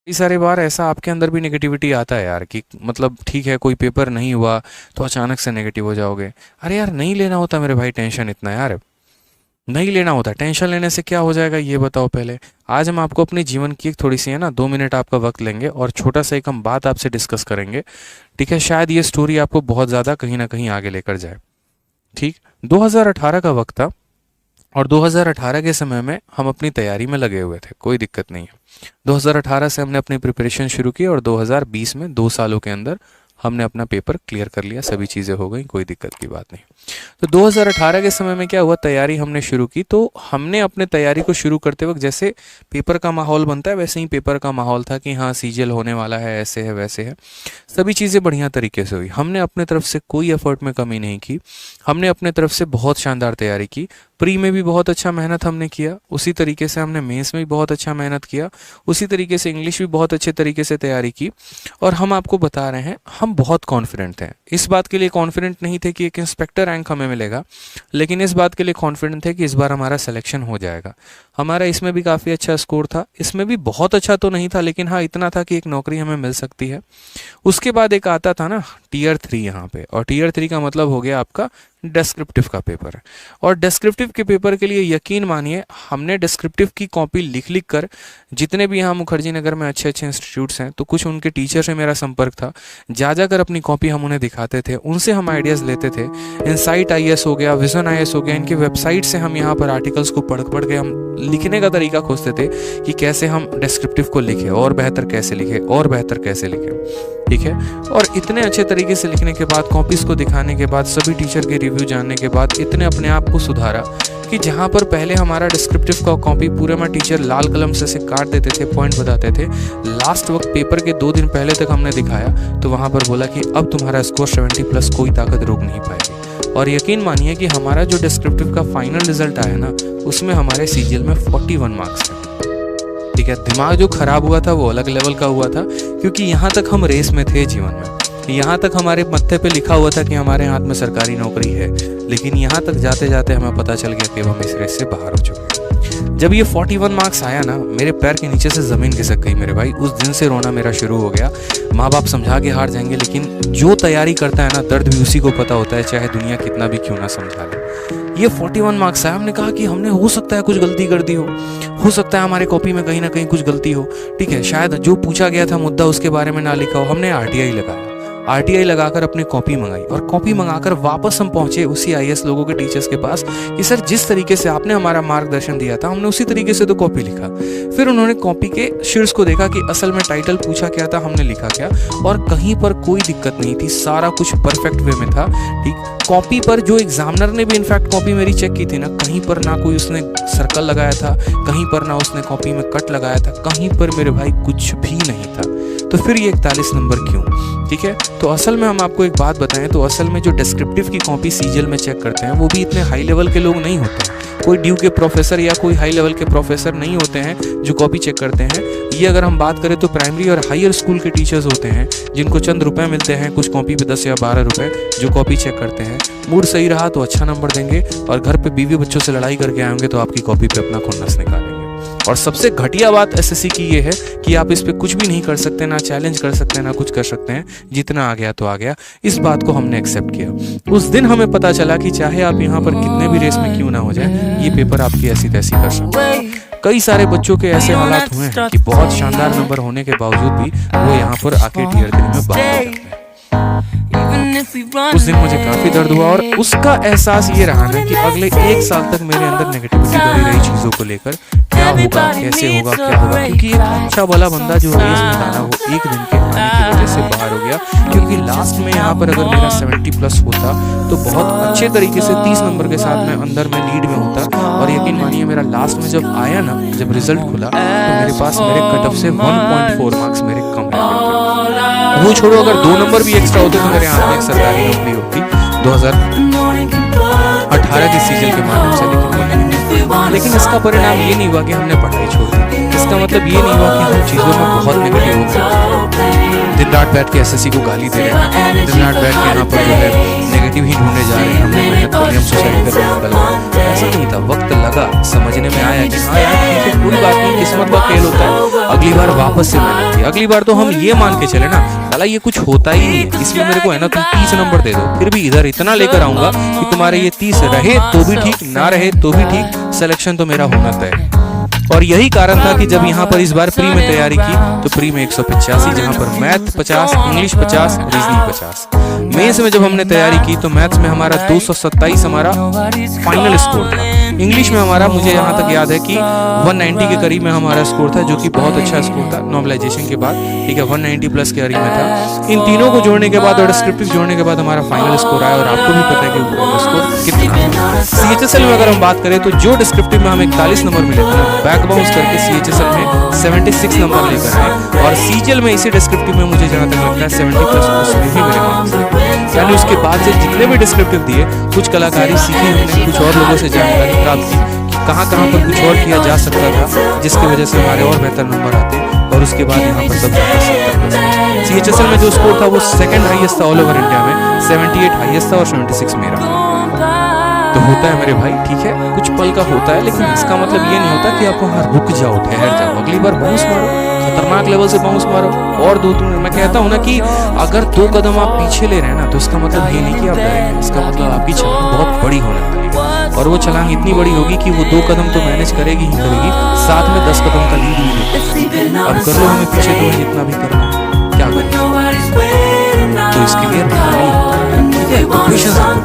कई सारे बार ऐसा आपके अंदर भी नेगेटिविटी आता है यार कि मतलब ठीक है कोई पेपर नहीं हुआ तो अचानक से नेगेटिव हो जाओगे। अरे यार नहीं लेना होता मेरे भाई टेंशन इतना यार, नहीं लेना होता। टेंशन लेने से क्या हो जाएगा ये बताओ पहले। आज हम आपको अपने जीवन की एक थोड़ी सी है ना 2 मिनट आपका वक्त लेंगे और छोटा सा एक हम बात आपसे डिस्कस करेंगे। ठीक है, शायद ये स्टोरी आपको बहुत ज़्यादा कहीं ना कहीं आगे लेकर जाए। ठीक, 2018 का वक्त था और 2018 के समय में हम अपनी तैयारी में लगे हुए थे, कोई दिक्कत नहीं है। 2018 से हमने अपनी प्रिपरेशन शुरू की और 2020 में 2 सालों के अंदर हमने अपना पेपर क्लियर कर लिया, सभी चीज़ें हो गई, कोई दिक्कत की बात नहीं। तो 2018 के समय में क्या हुआ, तैयारी हमने शुरू की। तो हमने अपने तैयारी को शुरू करते वक्त जैसे पेपर का माहौल बनता है वैसे ही पेपर का माहौल था कि हाँ सीजीएल होने वाला है, ऐसे है वैसे है, सभी चीज़ें बढ़िया तरीके से हुई। हमने अपने तरफ से कोई एफर्ट में कमी नहीं की, हमने अपने तरफ से बहुत शानदार तैयारी की। प्री में भी बहुत अच्छा मेहनत हमने किया, उसी तरीके से हमने मेंस में भी बहुत अच्छा मेहनत किया, उसी तरीके से इंग्लिश भी बहुत अच्छे तरीके से तैयारी की। और हम आपको बता रहे हैं हम बहुत कॉन्फिडेंट हैं। इस बात के लिए कॉन्फिडेंट नहीं थे कि एक इंस्पेक्टर रैंक हमें मिलेगा, लेकिन इस बात के लिए कॉन्फिडेंट थे कि इस बार हमारा सिलेक्शन हो जाएगा। हमारा इसमें भी काफ़ी अच्छा स्कोर था, इसमें भी बहुत अच्छा तो नहीं था लेकिन हाँ इतना था कि एक नौकरी हमें मिल सकती है। उसके बाद एक आता था ना टीयर 3 यहाँ पे, और टीयर 3 का मतलब हो गया आपका डिस्क्रिप्टिव का पेपर। और डिस्क्रिप्टिव के पेपर के लिए यकीन मानिए हमने डिस्क्रिप्टिव की कॉपी लिख लिख कर, जितने भी यहाँ मुखर्जी नगर में अच्छे अच्छे इंस्टीट्यूट्स हैं तो कुछ उनके टीचर से मेरा संपर्क था, जा जाकर अपनी कॉपी हम उन्हें दिखाते थे, उनसे हम आइडियाज़ लेते थे। इनसाइट आईएएस हो गया, विजन आईएएस हो गया, इनके वेबसाइट से हम यहाँ पर आर्टिकल्स को पढ़ पढ़ के हम लिखने का तरीका खोजते थे कि कैसे हम डिस्क्रिप्टिव को लिखें और बेहतर कैसे लिखें और बेहतर कैसे लिखें। ठीक है, और इतने अच्छे तरीके से लिखने के बाद, कॉपीज़ को दिखाने के बाद, सभी टीचर के रिव्यू जानने के बाद इतने अपने आप को सुधारा कि जहाँ पर पहले हमारा डिस्क्रिप्टिव का कॉपी पूरे में टीचर लाल कलम से काट देते थे, पॉइंट बताते थे, लास्ट वक्त पेपर के 2 दिन पहले तक हमने दिखाया तो वहाँ पर बोला कि अब तुम्हारा स्कोर 70+ कोई ताकत रोक नहीं पाएगी। और यकीन मानिए कि हमारा जो डिस्क्रिप्टिव का फाइनल रिजल्ट आया ना उसमें हमारे सीजीएल में 41 मार्क्स हैं। ठीक है, दिमाग जो खराब हुआ था वो अलग लेवल का हुआ था, क्योंकि यहाँ तक हम रेस में थे जीवन में, यहाँ तक हमारे मत्थे पे लिखा हुआ था कि हमारे हाथ में सरकारी नौकरी है, लेकिन यहाँ तक जाते जाते हमें पता चल गया कि हम इस रेस से बाहर हो चुके हैं। जब ये 41 मार्क्स आया ना मेरे पैर के नीचे से ज़मीन खिसक गई मेरे भाई। उस दिन से रोना मेरा शुरू हो गया। माँ बाप समझा के हार जाएंगे, लेकिन जो तैयारी करता है ना दर्द भी उसी को पता होता है, चाहे दुनिया कितना भी क्यों ना समझा ले। ये 41 मार्क्स आया, हमने कहा कि हमने हो सकता है कुछ गलती कर दी हो सकता है हमारे कॉपी में कहीं ना कहीं कुछ गलती हो। ठीक है, शायद जो पूछा गया था मुद्दा उसके बारे में ना लिखा हो। हमने आरटीआई लगाया, आरटीआई लगाकर अपनी कॉपी मंगाई और कॉपी मंगाकर वापस हम पहुंचे उसी आईएएस लोगों के टीचर्स के पास कि सर जिस तरीके से आपने हमारा मार्गदर्शन दिया था हमने उसी तरीके से तो कॉपी लिखा। फिर उन्होंने कॉपी के शीर्ष को देखा कि असल में टाइटल पूछा क्या था, हमने लिखा क्या, और कहीं पर कोई दिक्कत नहीं थी, सारा कुछ परफेक्ट वे में था। ठीक, कॉपी पर जो एग्जामिनर ने भी इनफैक्ट कॉपी मेरी चेक की थी ना, कहीं पर ना कोई उसने सर्कल लगाया था, कहीं पर ना उसने कॉपी में कट लगाया था, कहीं पर मेरे भाई कुछ भी नहीं था। तो फिर ये 41 नंबर क्यों? ठीक है, तो असल में हम आपको एक बात बताएं तो असल में जो डिस्क्रिप्टिव की कॉपी सीजीएल में चेक करते हैं वो भी इतने हाई लेवल के लोग नहीं होते हैं। कोई ड्यू के प्रोफेसर या कोई हाई लेवल के प्रोफेसर नहीं होते हैं जो कॉपी चेक करते हैं। ये अगर हम बात करें तो प्राइमरी और हायर स्कूल के टीचर्स होते हैं जिनको चंद रुपए मिलते हैं, कुछ कॉपी पे 10 या 12 रुपए, जो कॉपी चेक करते हैं। मूड सही रहा तो अच्छा नंबर देंगे और घर पे बीवी बच्चों से लड़ाई करके आएंगे तो आपकी कॉपी पे अपना खुन्नस निकालेंगे। और सबसे घटिया बात एसएससी की ये है कि आप इस पे कुछ भी नहीं कर सकते, ना चैलेंज कर सकते हैं, ना कुछ कर सकते हैं। जितना आ गया तो आ गया। इस बात को हमने एक्सेप्ट किया। उस दिन हमें पता चला कि चाहे आप यहाँ पर कितने भी रेस में क्यों ना हो जाए, ये पेपर आपकी ऐसी तैसी कर सकता है। कई सारे बच्चों के ऐसे हालात हुए हैं कि बहुत शानदार नंबर होने के बावजूद भी वो यहाँ पर आके टीयर 3 में बाहर हो जाते हैं। उस दिन मुझे काफी दर्द हुआ और उसका एहसास ये रहा ना कि अगले 1 साल तक मेरे अंदर नेगेटिविटी भरी रही चीजों को लेकर, क्या होगा, कैसे होगा, क्या होगा, क्योंकि एक अच्छा वाला बंदा जो रेस में था ना वो एक दिन के आने की वजह से बाहर हो गया। क्योंकि लास्ट में यहाँ पर अगर मेरा 70+ होता तो बहुत अच्छे तरीके से 30 नंबर के साथ मैं अंदर में लीड में होता। और यकीन मानिए मेरा लास्ट में जब आया ना, जब रिजल्ट खुला तो मेरे पास मेरे कट ऑफ से 1.4 मार्क्स मेरे कम रह गए थे। वो छोड़ो, अगर 2 नंबर भी एक्स्ट्रा होते तो मेरे हाथ में एक सरकारी नौकरी होती 2018 के सीजन के माध्यम से, लेकिन इसका परिणाम ये नहीं हुआ कि हमने पढ़ाई छोड़ दी। इसका मतलब ये नहीं हुआ कि हम चीज़ों में बहुत नेगेटिव हो गए, दिन रात बैठ के एसएससी को गाली दे रहे हैं, दिन रात बैठ के यहाँ पर जो है नेगेटिव ही ढूंढने जा रहे हैं, हमने मेहनत करी, हम सुसाइड करने निकल गए। ऐसा नहीं था, वक्त लगा, समझने में आया कि हाँ यार ठीक है, कोई बात नहीं, किस्मत का खेल होता है, अगली बार वापस से मेहनत की। अगली बार तो हम ये मान के चले ना, साला ये कुछ होता ही नहीं है, इसलिए मेरे को है ना तुम 30 नंबर दे दो, फिर भी इधर इतना लेकर आऊंगा कि तुम्हारे ये 30 रहे तो भी ठीक, ना रहे तो भी ठीक, सिलेक्शन तो मेरा होना तय। और यही कारण था कि जब यहाँ पर इस बार प्री में तैयारी की तो प्री में 185, जहाँ पर मैथ 50, इंग्लिश 50, रीजनिंग 50। मेंस में जब हमने तैयारी की तो मैथ्स में हमारा 227 हमारा फाइनल स्कोर था। इंग्लिश में हमारा, मुझे यहाँ तक याद है कि 190 के करीब में हमारा स्कोर था, जो कि बहुत अच्छा स्कोर था नॉर्मलाइजेशन के बाद, ठीक है, 190 प्लस के करीब में था। इन तीनों को जोड़ने के बाद और डिस्क्रिप्टिव जोड़ने के बाद हमारा फाइनल स्कोर आया, और आपको भी पता है कि स्कोर कितना। CHSL में अगर हम बात करें तो जो डिस्क्रिप्टिव में हमें 41 नंबर मिले थे, बैक बाउंस करके CHSL में 76 नंबर लेकर आए, और CGL में इसी डिस्क्रिप्टिव में मुझे जहाँ तक लगता है 70 प्लस उसमें भी मेरे मार्क्स थे। यानी उसके बाद से जितने भी डिस्क्रिप्टिव दिए, कुछ कलाकारी सीखी हमने, कुछ और लोगों से जानकारी प्राप्त की कि कहाँ पर कुछ और किया जा सकता था, जिसकी वजह से हमारे और बेहतर नंबर आते, और उसके बाद यहाँ पर सब जाकर 70+। CHSL में जो स्कोर था वो सेकंड हाईएस्ट था ऑल ओवर इंडिया में, 78 हाईएस्ट था और 76 मेरा। तो होता है मेरे भाई, ठीक है, कुछ पल का होता है, लेकिन इसका मतलब ये नहीं होता कि आप वहाँ रुक जाओ, ठहर जाओ, अगली बार बाउंस मारो, खतरनाक लेवल से बाउंस मारो, और मैं कहता हूँ ना कि अगर 2 कदम आप पीछे ले रहे हैं ना, तो इसका मतलब ये नहीं कि आप डरेंगे, इसका मतलब आपकी छलांग बहुत बड़ी होने वाली है, और वो छलांग इतनी बड़ी होगी कि वो 2 कदम तो मैनेज करेगी ही करेगी, साथ में 10 कदम का लीड भी देगी। अब कर लो हमें पीछे, तो जितना भी करना है क्या करें, तो इसके लिए ठीक है, तो पेशेंस